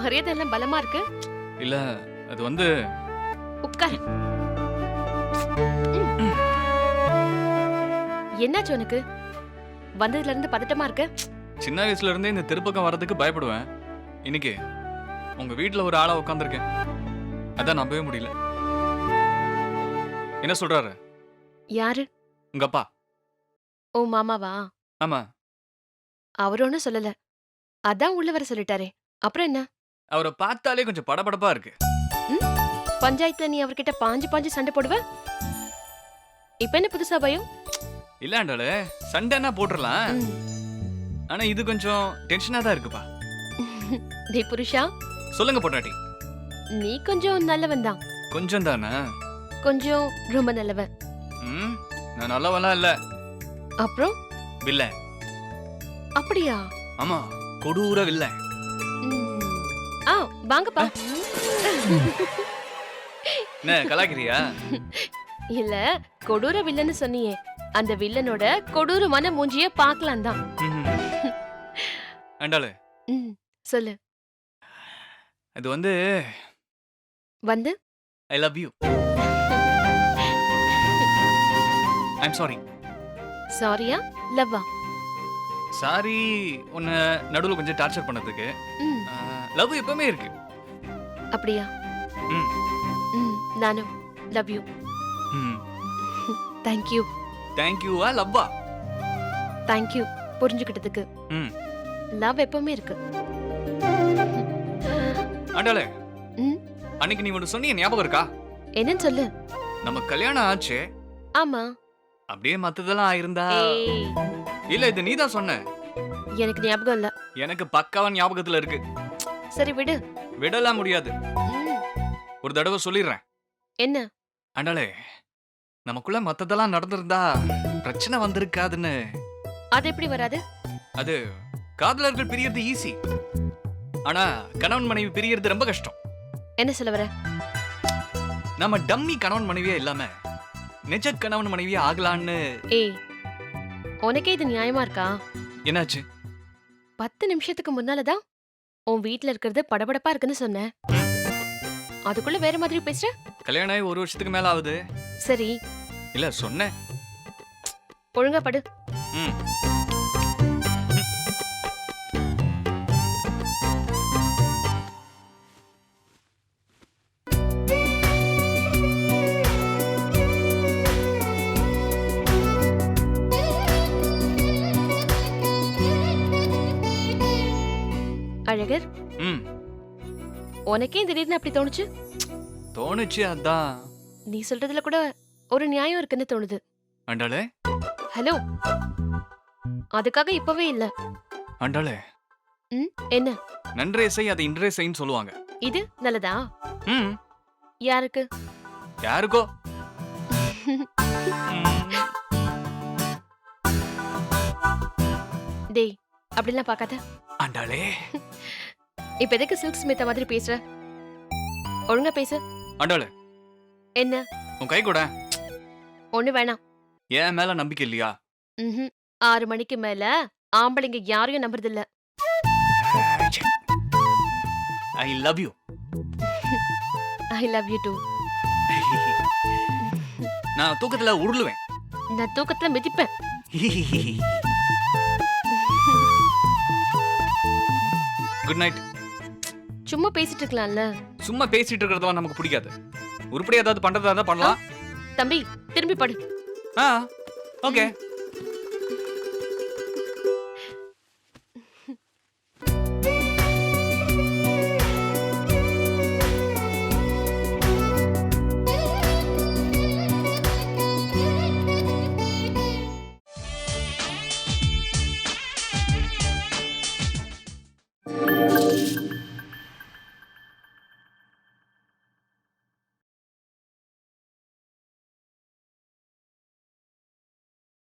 மரியாதை எல்லாம் பலமா இருக்கு. இல்ல அது வந்து உட்கார். என்னாச்சு உனக்கு? வந்ததுல இருந்து பதட்டமா இருக்கு. சின்ன வயசுல இருந்தே இந்த தெருப்பக்கம் வர்றதுக்கு பயப்படுவேன். இன்னைக்கு உங்க வீட்ல ஒரு ஆளா உட்கார்ந்திருக்கேன். அதான் நம்பவே முடியல. என்ன சொல்றாரு? யாரு? உங்க அப்பா. ஓ மாமாவா? ஆமா. அவர் ஒன்னும் சொல்லல. அதான் உள்ள வர சொல்லிட்டாரே. அப்புறம் என்ன? அவரை பார்த்தாலே கொஞ்சம் படபடப்பா இருக்கு. பஞ்சாயத்துல நீ அவர்கிட்ட பாஞ்சு பாஞ்சு சண்டை போடுவ? இப்ப என்ன புதுசா பயம்? இல்ல சண்டைன்னா போட்டுடலாம். ஆனா இது கொஞ்சம் டென்ஷனா தான் இருக்குப்பா. டே புருஷா, சொல்லுங்க பொண்டாட்டி. நீ கொஞ்சம் நல்லவன் தான். கொஞ்சம் தானே? கொஞ்சம் ரொம்ப நல்லவன். நான் நல்லவன்லாம் இல்ல. அப்புறம்? வில்ல. அப்படியா? ஆமா, கொடூர வில்ல. ஆ வாங்கப்பா. என்ன கலாக்கிறியா? இல்ல, கொடூர வில்லன்னு சொன்னியே, அந்த வில்லனோட கொடூரமான மூஞ்சிய பார்க்கலாம் தான். அண்டாளு சொல்லு. அது வந்து I love you. I'm sorry. சாரியா லவ்வா? சாரி உன்னை நடுவுல கொஞ்சம் டார்ச்சர் பண்ணதுக்கு. லவ் எப்பவுமே இருக்கு. அப்படியா? நானும் love you. Thank you. Thank யூவா லவ்வா? Thank you புரிஞ்சுக்கிட்டதுக்கு. லவ் எப்பவுமே இருக்கு. ஆண்டாளே, அன்னைக்கு நீ ஒன்று சொன்னீங்க ஞாபகம் இருக்கா? என்னன்னு சொல்லு. நம்ம கல்யாணம் ஆச்சு. ஆமா. அப்படியே மத்ததெல்லாம் ஆயிருந்தா? இல்ல, இது நீதான் சொன்ன. எனக்கு ஞாபகம் இல்ல. எனக்கு பக்காவா ஞாபகத்துல இருக்கு. சரி விடு. விடலாம் முடியாது. ஒரு தடவை சொல்லிடுறேன். என்ன? ஆண்டாளே, நமக்குள்ள மத்ததெல்லாம் நடந்திருந்தா பிரச்சனை வந்திருக்காதுன்னு. அது எப்படி வராது? அது காதலர்கள் பிரியறது ஈஸி. ஆனா கணவன் மனைவி பிரியறது ரொம்ப கஷ்டம். என்ன சொல்ல வர? நம்ம டம்மி கணவன் மனைவியா இல்லாம நிஜ கணவன் மனைவியா ஆகலான்னு. ஏய், உனக்கே இது நியாயமா இருக்கா? என்னாச்சு? 10 நிமிஷத்துக்கு முன்னாலதான் உன் வீட்ல இருக்கிறது படபடப்பா இருக்குன்னு சொன்ன. அதுக்குள்ள வேற மாதிரி பேசுற? கல்யாணம் ஆகி 1 வருஷத்துக்கு மேல ஆகுது. சரி. இல்ல சொன்னேன். ஒழுங்கா படு. அழகர், உனக்கே திடீர்னு அப்படி தோணுச்சு? தோணுச்சு, அதான். நீ சொல்றதுல கூட ஒரு நியாயம் இருக்குன்னு தோணுது. ஆண்டாளே. ஹலோ, அதுக்காக இப்பவே இல்ல. ஆண்டாளே. என்ன? நன்றே செய், அதை இன்றே செய்ன்னு சொல்லுவாங்க. இது நல்லதா? யாருக்கு? யாருக்கோ. டேய், அப்படிலாம் பார்க்காத. ஆண்டாளே. இப்ப எதுக்கு சில்க் ஸ்மிதா மாதிரி பேசுற? ஒழுங்கா பேசு. ஆண்டாளே. என்ன? உன் கை கூட. ஒண்ணு வேணாம். என் மேல நம்பிக்கை இல்லையா? 6 மணிக்கு மேல ஆம்பளைங்க யாரையும் நம்புறது இல்ல. I love you. I love you too. நான் தூக்கத்துல உருளுவேன். நான் தூக்கத்துல மிதிப்பேன். Good night. சும்மா பேசிட்டு இருக்கலாம்ல. சும்மா பேசிட்டு இருக்கிறதெல்லாம் நமக்கு பிடிக்காது. உருப்படியா ஏதாவது பண்றதா இருந்தா பண்ணலாம். தம்பி, திரும்பி படு. ஓகே.